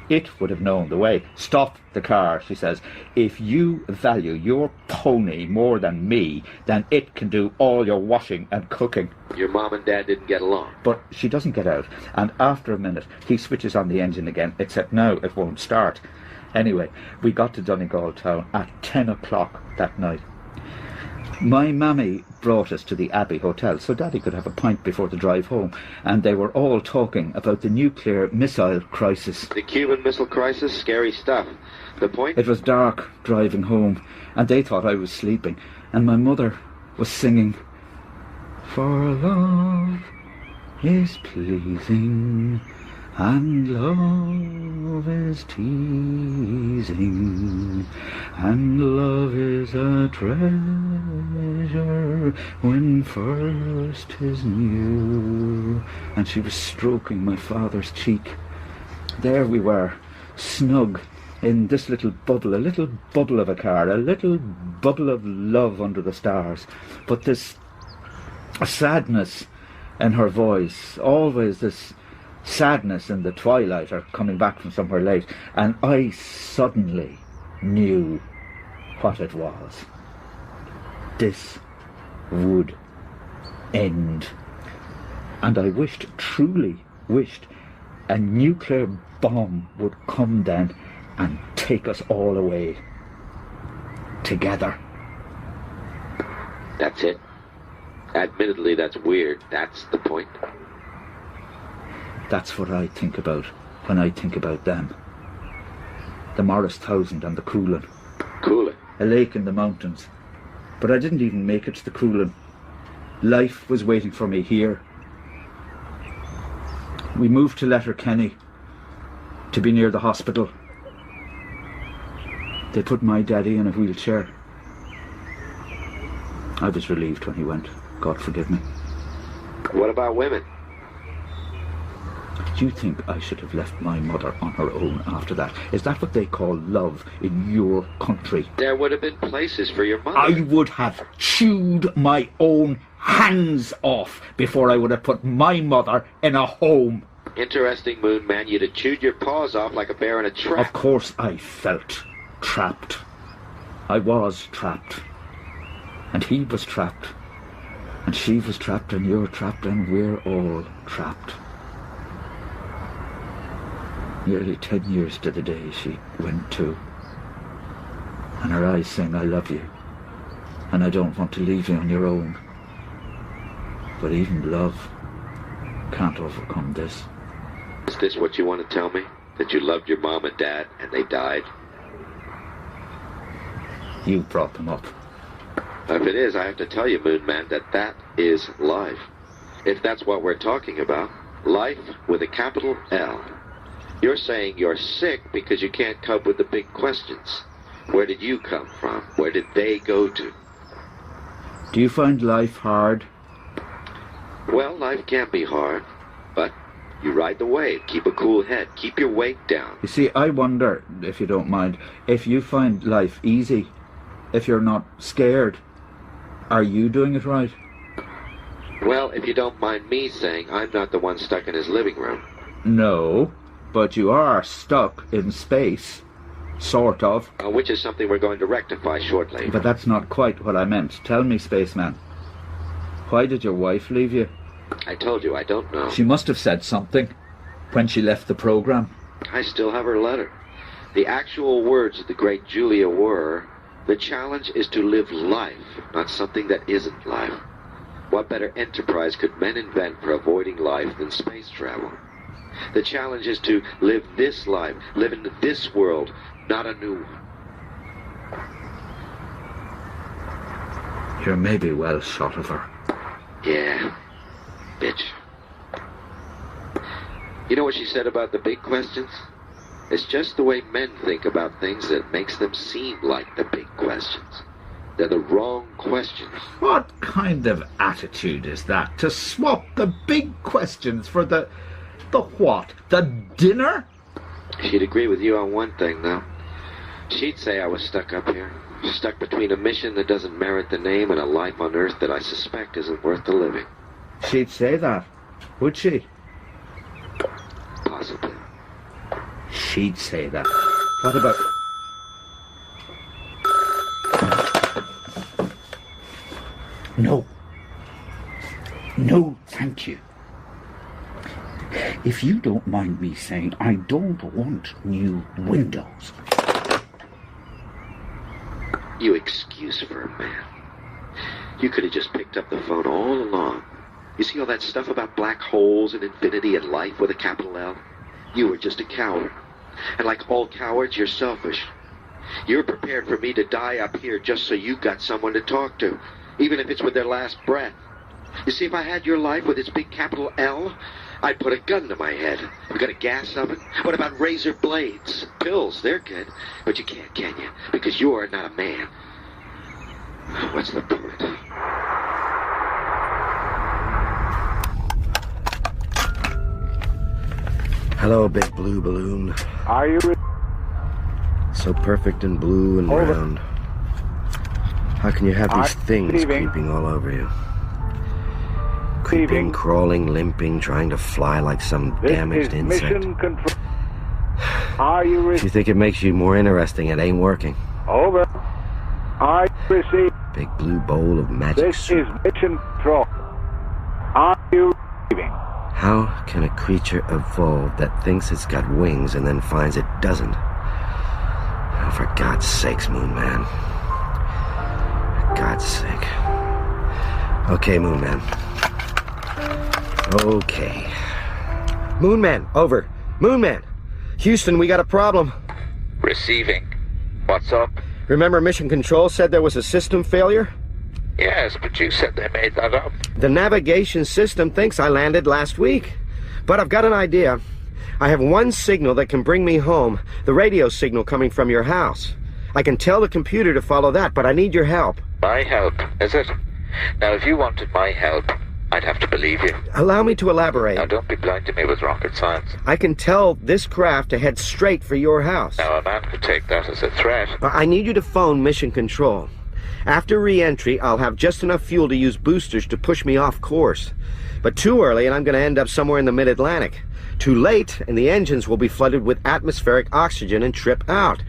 It would have known the way. Stop the car, she says. If you value your pony more than me, then it can do all your washing and cooking. Your mom and dad didn't get along. But she doesn't get out. And after a minute, he switches on the engine again, except now it won't start. Anyway, we got to Donegal town at 10 o'clock that night. My mammy brought us to the Abbey Hotel so Daddy could have a pint before the drive home, and they were all talking about the nuclear missile crisis. The Cuban Missile Crisis? Scary stuff. The point? It was dark driving home, and they thought I was sleeping, and my mother was singing, For love is pleasing, and love is teasing, and love is a treasure when first 'tis new. And she was stroking my father's cheek. There we were, snug in this little bubble of a car, a little bubble of love under the stars. But this sadness in her voice, always this sadness in the twilight or coming back from somewhere late, and I suddenly knew what it was. This would end. And I truly wished, a nuclear bomb would come then and take us all away. Together. That's it. Admittedly, that's weird. That's the point. That's what I think about when I think about them. The Morris 1000 and the Coolin. Coolin? A lake in the mountains. But I didn't even make it to the Coolin. Life was waiting for me here. We moved to Letterkenny to be near the hospital. They put my daddy in a wheelchair. I was relieved when he went. God forgive me. What about women? Do you think I should have left my mother on her own after that? Is that what they call love in your country? There would have been places for your mother. I would have chewed my own hands off before I would have put my mother in a home. Interesting, Moonman. You'd have chewed your paws off like a bear in a trap. Of course I felt trapped. I was trapped. And he was trapped. And she was trapped, and you're trapped, and we're all trapped. Nearly 10 years to the day she went too. And her eyes saying, I love you. And I don't want to leave you on your own. But even love can't overcome this. Is this what you want to tell me? That you loved your mom and dad, and they died? You brought them up. If it is, I have to tell you, Moonman, that is life. If that's what we're talking about, life with a capital L. You're saying you're sick because you can't cope with the big questions. Where did you come from? Where did they go to? Do you find life hard? Well, life can be hard, but you ride the wave, keep a cool head, keep your weight down. You see, I wonder, if you don't mind, if you find life easy, if you're not scared, are you doing it right? Well, if you don't mind me saying, I'm not the one stuck in his living room. No, but you are stuck in space. Sort of. Which is something we're going to rectify shortly. But that's not quite what I meant. Tell me, Spaceman, why did your wife leave you? I told you, I don't know. She must have said something when she left the program. I still have her letter. The actual words of the great Julia were, the challenge is to live life, not something that isn't life. What better enterprise could men invent for avoiding life than space travel? The challenge is to live this life, live in this world, not a new one. You're maybe well shot of her. Yeah, bitch. You know what she said about the big questions? It's just the way men think about things that makes them seem like the big questions. They're the wrong questions. What kind of attitude is that? To swap the big questions for the what? The dinner? She'd agree with you on one thing, though. She'd say I was stuck up here. Stuck between a mission that doesn't merit the name and a life on Earth that I suspect isn't worth the living. She'd say that, would she? Possibly. She'd say that. What about... No. No, thank you. If you don't mind me saying, I don't want new windows. You excuse for a man. You could have just picked up the phone all along. You see all that stuff about black holes and infinity and life with a capital L? You were just a coward. And like all cowards, you're selfish. You're prepared for me to die up here just so you got someone to talk to, even if it's with their last breath. You see, if I had your life with its big capital L, I'd put a gun to my head. We got a gas oven? What about razor blades? Pills, they're good. But you can't, can you? Because you're not a man. What's the point? Hello, big blue balloon. Are you... So perfect and blue and Over. round. How can you have these I'm things leaving. creeping all over you? Creeping, Leaving. crawling, limping, trying to fly like some This damaged is insect. mission control. Are you... If you think it makes you more interesting, it ain't working. Over. I receive. Big blue bowl of magic This soup. is mission control. Are you receiving? How can a creature evolve that thinks it's got wings and then finds it doesn't? Oh, for God's sakes, Moonman. For God's sake. Okay, Moonman. Okay. Moonman, over. Moonman! Houston, we got a problem. Receiving. What's up? Remember Mission Control said there was a system failure? Yes, but you said they made that up. The navigation system thinks I landed last week. But I've got an idea. I have one signal that can bring me home, the radio signal coming from your house. I can tell the computer to follow that, but I need your help. My help, is it? Now, if you wanted my help, I'd have to believe you. Allow me to elaborate. Now, don't be blinding me with rocket science. I can tell this craft to head straight for your house. Now, a man could take that as a threat. But I need you to phone Mission Control. After re-entry, I'll have just enough fuel to use boosters to push me off course. But too early, and I'm going to end up somewhere in the mid-Atlantic. Too late, and the engines will be flooded with atmospheric oxygen and trip out.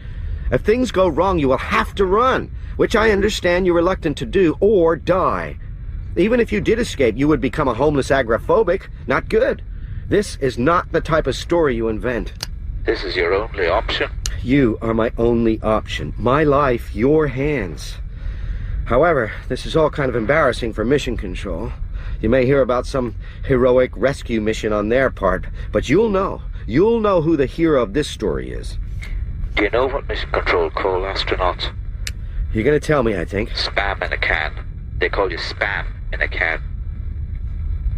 If things go wrong, you will have to run, which I understand you're reluctant to do, or die. Even if you did escape, you would become a homeless agoraphobic. Not good. This is not the type of story you invent. This is your only option. You are my only option. My life, your hands. However, this is all kind of embarrassing for Mission Control. You may hear about some heroic rescue mission on their part, but you'll know. You'll know who the hero of this story is. Do you know what Mission Control call astronauts? You're going to tell me, I think. Spam in a can. They call you spam in a can.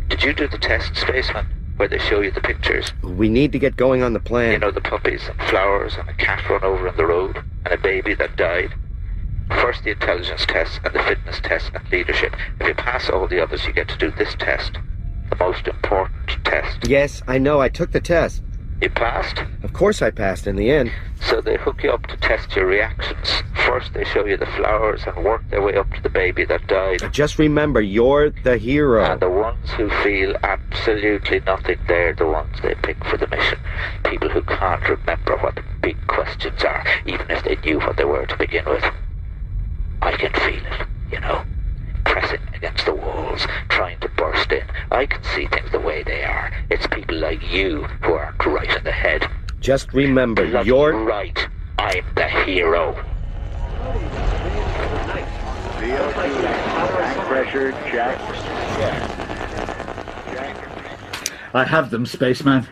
Did you do the test, Spaceman, where they show you the pictures? We need to get going on the plan. You know, the puppies and flowers and a cat run over on the road and a baby that died? First the intelligence test and the fitness test and leadership. If you pass all the others, you get to do this test. The most important test. Yes, I know. I took the test. You passed? Of course I passed in the end. So they hook you up to test your reactions. First they show you the flowers and work their way up to the baby that died. Just remember, you're the hero. And the ones who feel absolutely nothing, they're the ones they pick for the mission. People who can't remember what the big questions are, even if they knew what they were to begin with. I can feel it, you know. Pressing against the walls, trying to burst in. I can see things the way they are. It's people like you who aren't right in the head. Just remember, Bloody you're... right. I'm the hero. Tank pressure, check. I have them, Spaceman.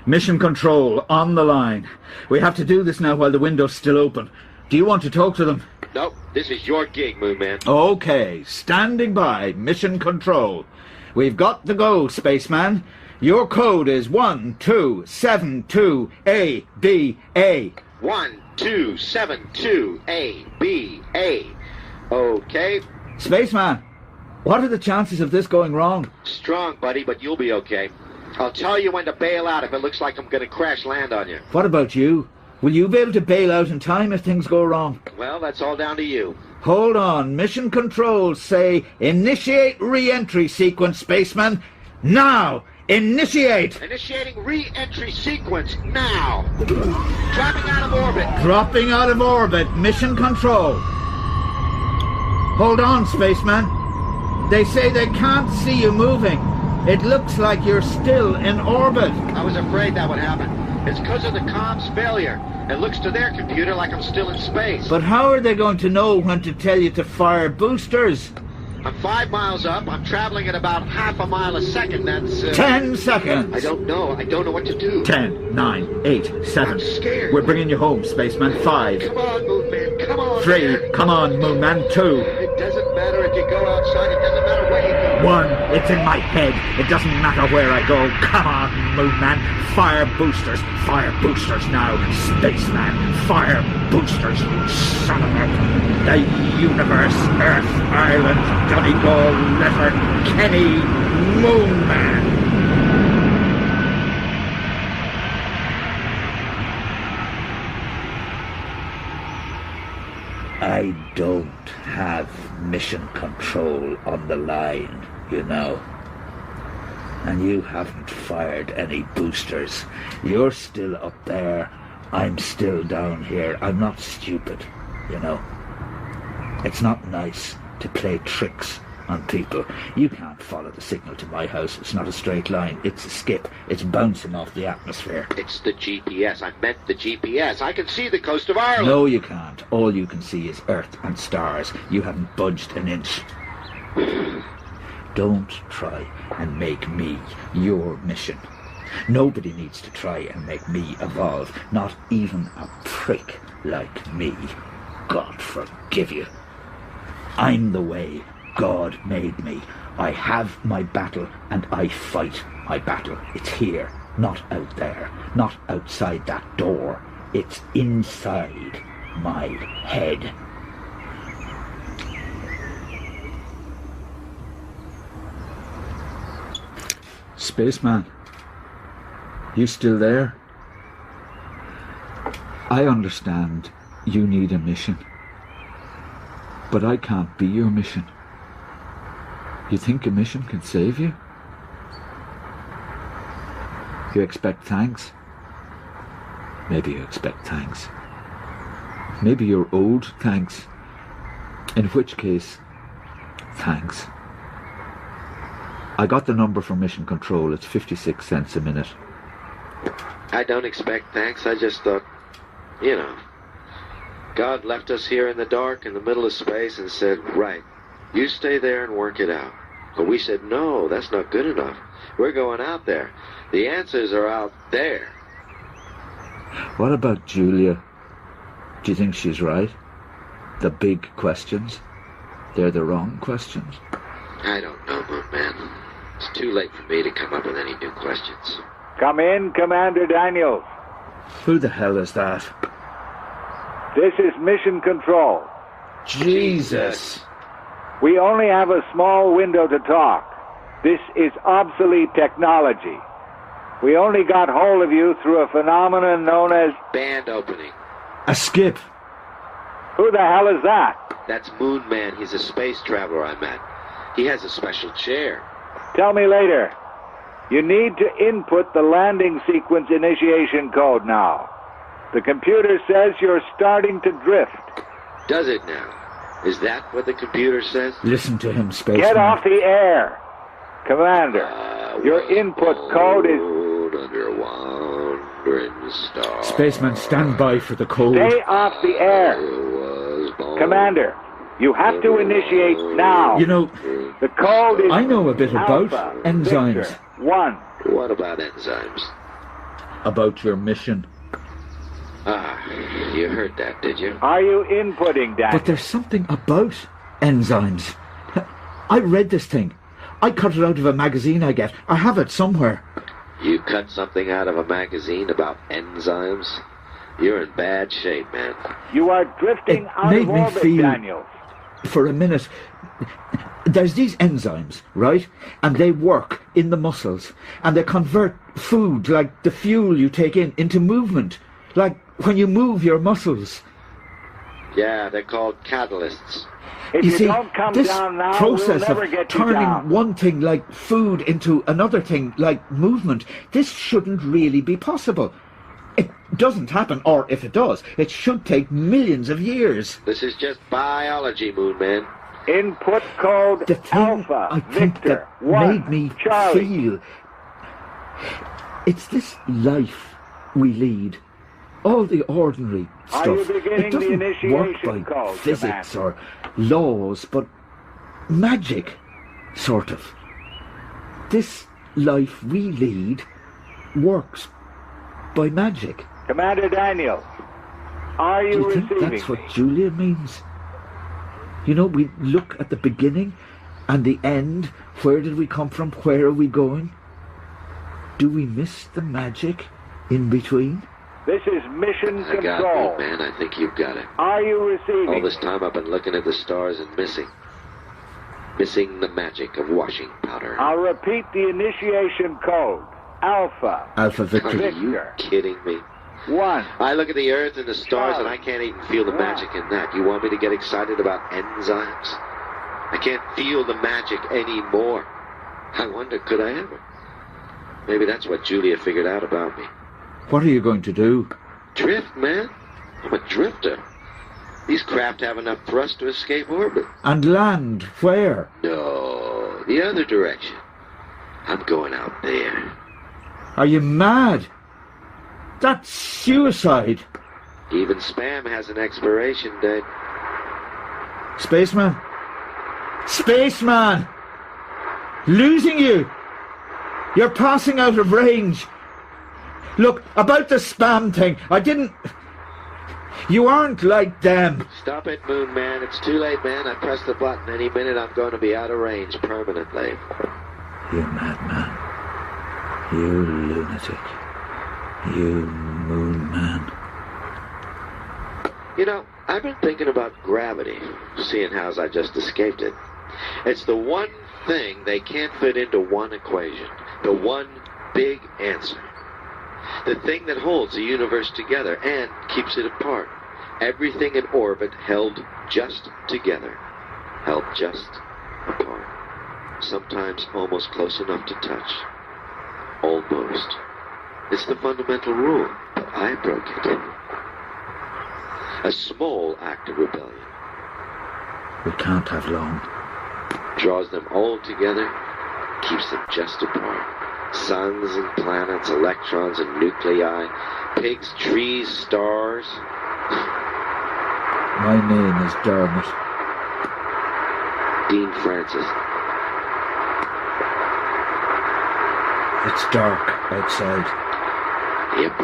Mission Control, on the line. We have to do this now while the window's still open. Do you want to talk to them? Nope, this is your gig, Moonman. Okay, standing by, Mission Control. We've got the go, Spaceman. Your code is 1272ABA. 1272ABA. Okay. Spaceman, what are the chances of this going wrong? Strong, buddy, but you'll be okay. I'll tell you when to bail out if it looks like I'm gonna crash land on you. What about you? Will you be able to bail out in time if things go wrong? Well, that's all down to you. Hold on. Mission Control say initiate re-entry sequence, Spaceman. Now! Initiate! Initiating re-entry sequence now. Dropping out of orbit. Dropping out of orbit. Mission Control. Hold on, Spaceman. They say they can't see you moving. It looks like you're still in orbit. I was afraid that would happen. It's because of the comms failure. It looks to their computer like I'm still in space. But how are they going to know when to tell you to fire boosters? I'm 5 miles up. I'm traveling at about half a mile a second. That's... 10 seconds. I don't know. I don't know what to do. 10, 9, 8, 7. I'm scared. We're bringing you home, Spaceman. 5. Come on, Moonman. Come on. 3. Man. Come on, Moonman. 2. It doesn't matter if you go outside. It doesn't matter where you go. 1. It's in my head. It doesn't matter where I go. Come on, Moonman. Fire boosters. Fire boosters now. Spaceman. Fire boosters, you son of a... The universe, Earth, Ireland, Donegal, Letter, Kenny, Moonman. I don't have mission control on the line, you know. And you haven't fired any boosters. You're still up there. I'm still down here. I'm not stupid, you know. It's not nice to play tricks on people. You can't follow the signal to my house. It's not a straight line. It's a skip. It's bouncing off the atmosphere. It's the GPS. I meant the GPS. I can see the coast of Ireland. No, you can't. All you can see is Earth and stars. You haven't budged an inch. Don't try and make me your mission. Nobody needs to try and make me evolve. Not even a prick like me. God forgive you. I'm the way God made me. I have my battle and I fight my battle. It's here, not out there, not outside that door. It's inside my head. Spaceman, you still there? I understand you need a mission, but I can't be your mission. You think a mission can save you? You expect thanks? Maybe you expect thanks. Maybe you're owed thanks. In which case, thanks. I got the number from Mission Control. It's 56 cents a minute. I don't expect thanks. I just thought, you know, God left us here in the dark in the middle of space and said, right, you stay there and work it out. But we said, no, that's not good enough. We're going out there. The answers are out there. What about Julia? Do you think she's right? The big questions? They're the wrong questions? I don't know, Moonman. It's too late for me to come up with any new questions. Come in, Commander Daniels. Who the hell is that? This is Mission Control. Jesus! We only have a small window to talk. This is obsolete technology. We only got hold of you through a phenomenon known as... Band opening. A skip! Who the hell is that? That's Moonman. He's a space traveler I met. He has a special chair. Tell me later. You need to input the landing sequence initiation code now. The computer says you're starting to drift. Does it now? Is that what the computer says? Listen to him, Spaceman. Get off the air. Commander, your input code is... Under wandering star. Spaceman, stand by for the code. Stay off the air. Commander, you have to initiate now. You know, the code is... I know a bit about Alpha, enzymes. Victor, 1. What about enzymes? About your mission. You heard that, did you? Are you inputting that? But there's something about enzymes. I read this thing. I cut it out of a magazine I get. I have it somewhere. You cut something out of a magazine about enzymes? You're in bad shape, man. You are drifting out of orbit, Daniel. For a minute, there's these enzymes, right? And they work in the muscles. And they convert food, like the fuel you take in, into movement. Like when you move your muscles. Yeah, they're called catalysts. If you see, don't come this down now, process we'll never of get turning you down. one thing like food into another thing like movement, this shouldn't really be possible. It doesn't happen, or if it does, it should take millions of years. This is just biology, Moonman. Input code The thing Alpha, I think Victor, that 1, made me Charlie. feel, it's this life we lead. All the ordinary Are stuff. you beginning It the doesn't work initiation by code, physics Commander? or laws, but magic, sort of. This life we lead works by magic. Commander Daniel, are Do you you think receiving that's what me? Julia means? You know, we look at the beginning And the end? Where did we come from? Where are we going? Do we miss the magic in between? This is mission I got control. it, man. I think you've got it. Are you receiving? All this time I've been looking at the stars and missing the magic of washing powder. I'll repeat the initiation code. Alpha. Alpha Victor. Are you kidding me? 1. I look at the Earth and the stars and I can't even feel the magic in that. You want me to get excited about enzymes? I can't feel the magic anymore. I wonder, could I ever? Maybe that's what Julia figured out about me. What are you going to do? Drift, man. I'm a drifter. These craft have enough thrust to escape orbit. And land? Where? No, the other direction. I'm going out there. Are you mad? That's suicide. Even spam has an expiration date. Spaceman? Spaceman! Losing you! You're passing out of range. Look, about the spam thing, I didn't... You aren't like them. Stop it, Moonman. It's too late, man. I pressed the button. Any minute I'm going to be out of range permanently. You madman. You lunatic. You Moonman. You know, I've been thinking about gravity, seeing how I just escaped it. It's the one thing they can't fit into one equation. The one big answer. The thing that holds the universe together and keeps it apart. Everything in orbit held just together. Held just apart. Sometimes almost close enough to touch. Almost. It's the fundamental rule, but I broke it. A small act of rebellion. We can't have long. Draws them all together, keeps them just apart. Suns and planets, electrons and nuclei, pigs, trees, stars. My name is Dermot. Dean Francis. It's dark outside. Yep.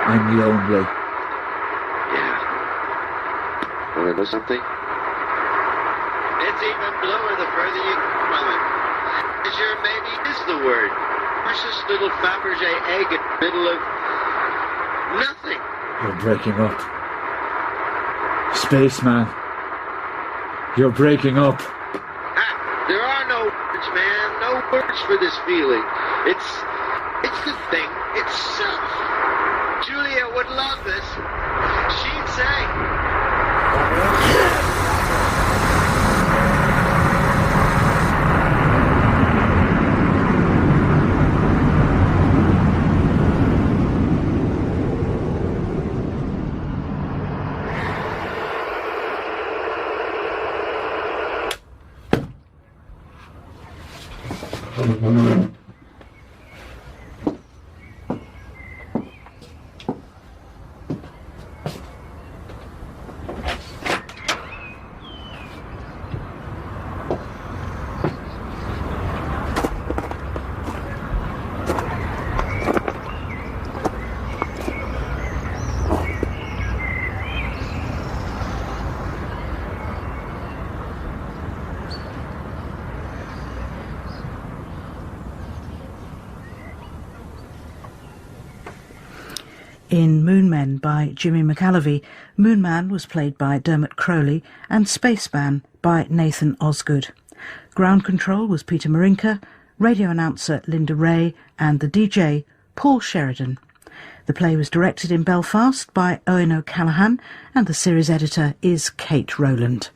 I'm lonely. Yeah. Want to know something? It's even bluer the further you come from it. Azure maybe is the word. Precious little Fabergé egg in the middle of nothing. You're breaking up. Spaceman. You're breaking up. Ah, there are no words, man. No words for this feeling. It's the thing itself. Julia would love this. She'd say... In Moonmen by Jimmy Mcaleavey, Moonman was played by Dermot Crowley and Spaceman by Nathan Osgood. Ground control was Peter Marinker, radio announcer Linda Wray and the DJ Paul Sheridan. The play was directed in Belfast by Owen O'Callaghan and the series editor is Kate Rowland.